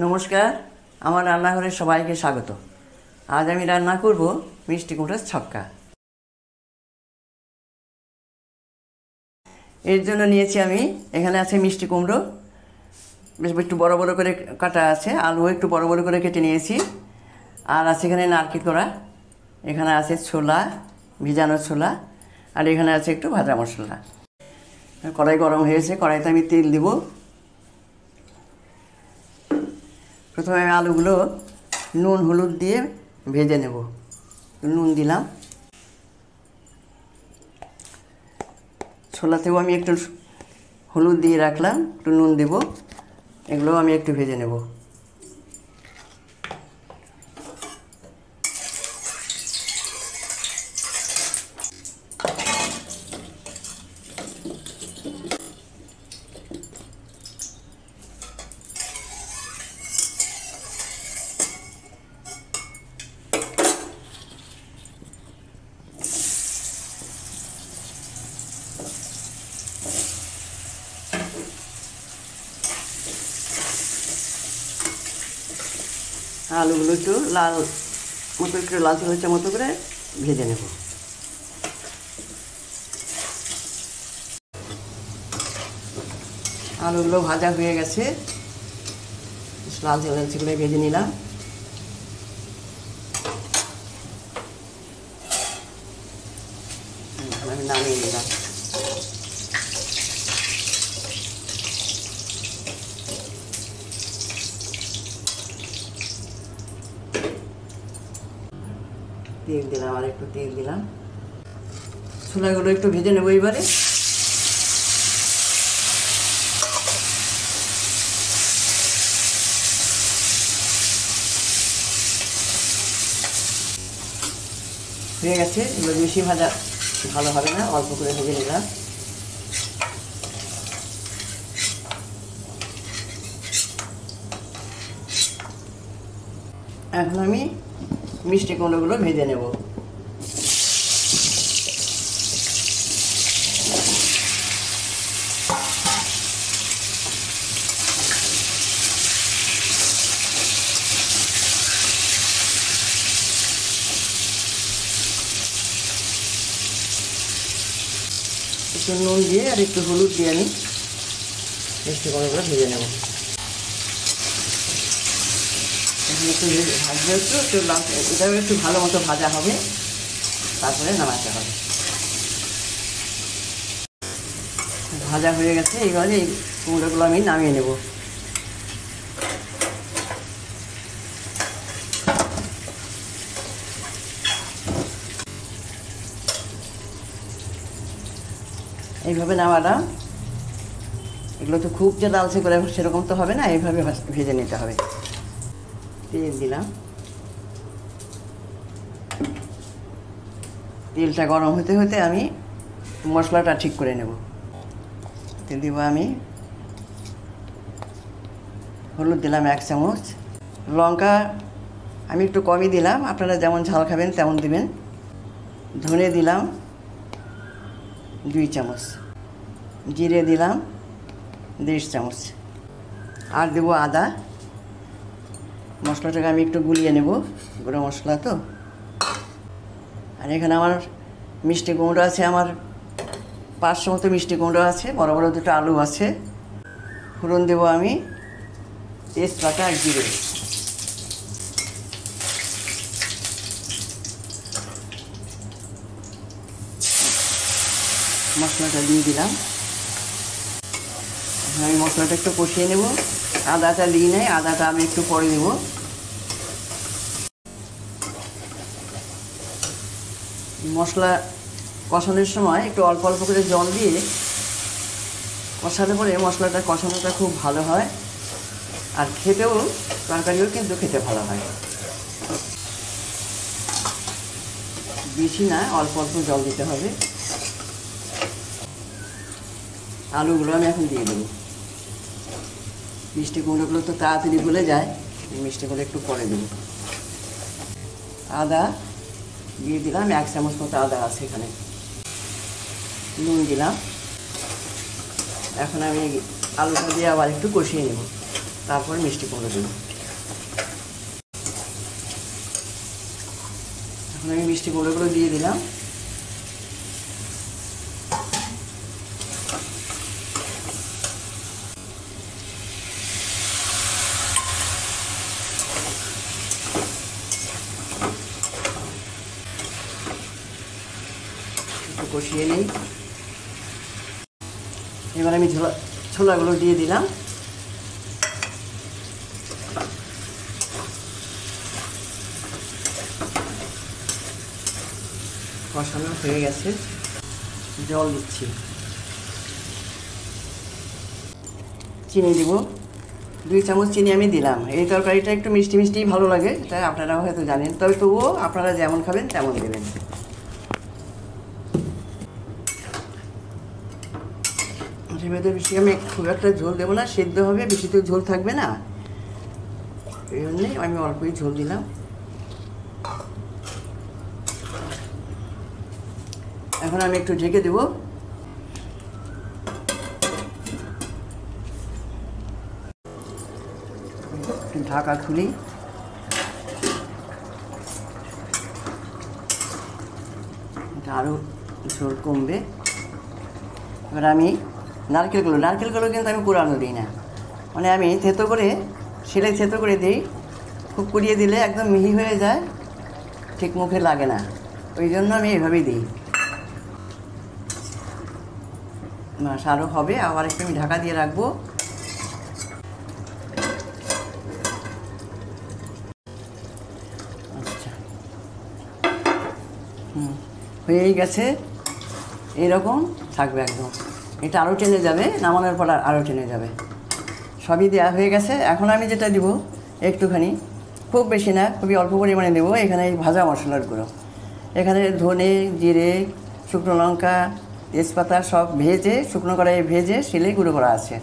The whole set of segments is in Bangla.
নমস্কার, আমার রান্নাঘরে সবাইকে স্বাগত। আজ আমি রান্না করব মিষ্টি কুমড়োর ছক্কা। এর জন্য নিয়েছি আমি, এখানে আছে মিষ্টি কুমড়ো, বেশ একটু বড় বড় করে কাটা আছে, আলু একটু বড় বড় করে কেটে নিয়েছি, আর আছে এখানে নারকেল কোড়া, এখানে আছে ছোলা, ভিজানো ছোলা, আর এখানে আছে একটু ভাজা মশলা। কড়াই গরম হয়েছে, কড়াইতে আমি তেল দিব। প্রথমে আমি আলুগুলো নুন হলুদ দিয়ে ভেজে নেব। নুন দিলাম, ছোলাতেও আমি একটু হলুদ দিয়ে রাখলাম, একটু নুন দেব, এগুলো আমি একটু ভেজে নেব। আলুগুলো একটু লাল মতো, একটু লালচে লালচে মতো করে ভেজে নেব। আলুগুলো ভাজা হয়ে গেছে, লালচে লালচে করে ভেজে নিলাম। আমি নামিয়ে নিলাম। তেল দিলাম, আর একটু তেল দিলাম। ছোলাগুলো একটু ভেজে নেবো এবারে। হয়ে গেছে, এগুলো বেশি ভাজা ভালো হবে না, অল্প করে ভেজে নিলাম। এখন আমি মিষ্টি কুমড়োগুলো ভেজে নেব। একটু নুন দিয়ে আর একটু হলুদ দিয়ে আমি মিষ্টি কুমড়োগুলো ভেজে নেব। একটু ভাজবে, একটু এটাও একটু ভালো মতো ভাজা হবে, তারপরে নামাতে হবে। ভাজা হয়ে গেছে, এইবারে এই কুমড়োগুলো আমি নামিয়ে নেব। এইভাবে নামালাম। এগুলো তো খুব যে লালচে করে সেরকম তো হবে না, এইভাবে ভেজে নিতে হবে। তেল দিলাম, তেলটা গরম হতে হতে আমি মশলাটা ঠিক করে নেব। তেল দিব আমি, হলুদ দিলাম 1 চামচ, লঙ্কা আমি একটু কমই দিলাম, আপনারা যেমন ঝাল খাবেন তেমন দিবেন। ধনে দিলাম 2 চামচ, জিরে দিলাম 1.5 চামচ, আর দেবো আদা। মশলাটাকে আমি একটু গুলিয়ে নেব, গুঁড়ো মশলা তো। আর এখানে আমার মিষ্টি কুমড়ো আছে, আমার 500 মতো মিষ্টি কুমড়ো আছে, বড় বড় 2টো আলু আছে। ফোড়ন দেবো আমি তেজপাতা আর জিরে। মশলাটা দিয়ে দিলাম। আমি মশলাটা একটু কষিয়ে নেব। আদাটা দিই নাই, আদাটা আমি একটু পরে দেবো। মশলা কষানোর সময় একটু অল্প অল্প করে জল দিয়ে কষালে পরে মশলাটা কষানোটা খুব ভালো হয়, আর খেতেও তরকারিও কিন্তু খেতে ভালো হয়। বেশি না, অল্প অল্প জল দিতে হবে। আলুগুলো আমি এখন দিয়ে দেবো। মিষ্টি কুমড়োগুলো তো তাড়াতাড়ি গলে যায়, মিষ্টিগুলো একটু পরে দেবো। আদা দিয়ে দিলাম, 1 চামচ মতো আদা আছে এখানে। নুন দিলাম। এখন আমি আলুটা দিয়ে আবার একটু কষিয়ে নেব। তারপর মিষ্টি কুমড়ো দেবো। এখন আমি মিষ্টি কুমড়োগুলো দিয়ে দিলাম। একটু কষিয়ে নিই। এবার আমি ছোলাগুলো দিয়ে দিলাম। কষানো হয়ে গেছে, জল দিচ্ছি। চিনি দিব, 2 চামচ চিনি আমি দিলাম। এই তরকারিটা একটু মিষ্টি মিষ্টি ভালো লাগে, এটা আপনারাও হয়তো জানেন, তবে তবুও আপনারা যেমন খাবেন তেমন দেবেন। এর বেশি আমি খুব একটা ঝোল দেবো না, সেদ্ধ হবে, বেশি তো ঝোল থাকবে না, এই জন্যে আমি অল্পই ঝোল দিলাম। এখন আমি একটু ঢেকে দেবো। ঢাকা খুলি। এটা আরও ঝোল কমবে। এবার আমি নারকেলগুলো কিন্তু আমি কুড়ানো দিই না, মানে আমি থেতো করে শিলে থেতো করে দিই। খুব কুড়িয়ে দিলে একদম মিহি হয়ে যায়, ঠিক মুখে লাগে না, ওই জন্য আমি এভাবেই দিই। মাছ আরও হবে, আবার একটু আমি ঢাকা দিয়ে রাখবো। আচ্ছা, হয়েই গেছে, এইরকম থাকবে একদম। এটা আরও টেনে যাবে, নামানোর পর আরও টেনে যাবে। সবই দেওয়া হয়ে গেছে। এখন আমি যেটা দিব একটুখানি, খুব বেশি না, খুবই অল্প পরিমাণে দেবো। এখানে এই ভাজা মশলার গুঁড়ো, এখানে ধনে, জিরে, শুকনো লঙ্কা, তেজপাতা সব ভেজে, শুকনো কড়াইয়ে ভেজে শিলে গুঁড়ো করা আছে।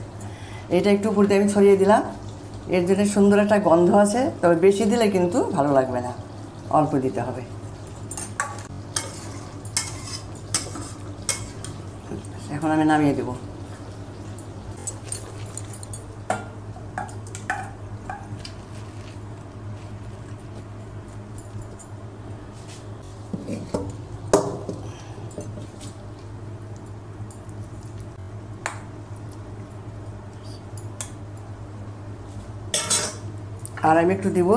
এটা একটু পুরোতে আমি ছড়িয়ে দিলাম। এর জন্য সুন্দর একটা গন্ধ আছে, তবে বেশি দিলে কিন্তু ভালো লাগবে না, অল্প দিতে হবে। এখন আমি নামিয়ে দেবো। আর আমি একটু দেবো,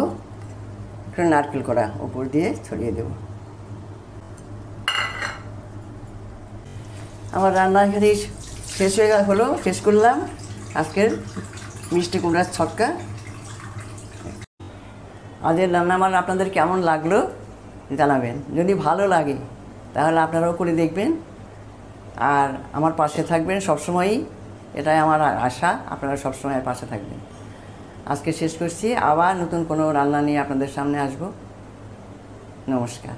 একটু নারকেল কড়া উপর দিয়ে ছড়িয়ে দেব। আমার রান্না এখানে শেষ হয়ে হলো, শেষ করলাম আজকের মিষ্টি কুমড়ার ছক্কা। আজকের রান্না আমার আপনাদের কেমন লাগলো জানাবেন। যদি ভালো লাগে তাহলে আপনারাও করে দেখবেন, আর আমার পাশে থাকবেন সবসময়ই, এটাই আমার আশা, আপনারা সবসময় পাশে থাকবেন। আজকে শেষ করছি, আবার নতুন কোনো রান্না নিয়ে আপনাদের সামনে আসব। নমস্কার।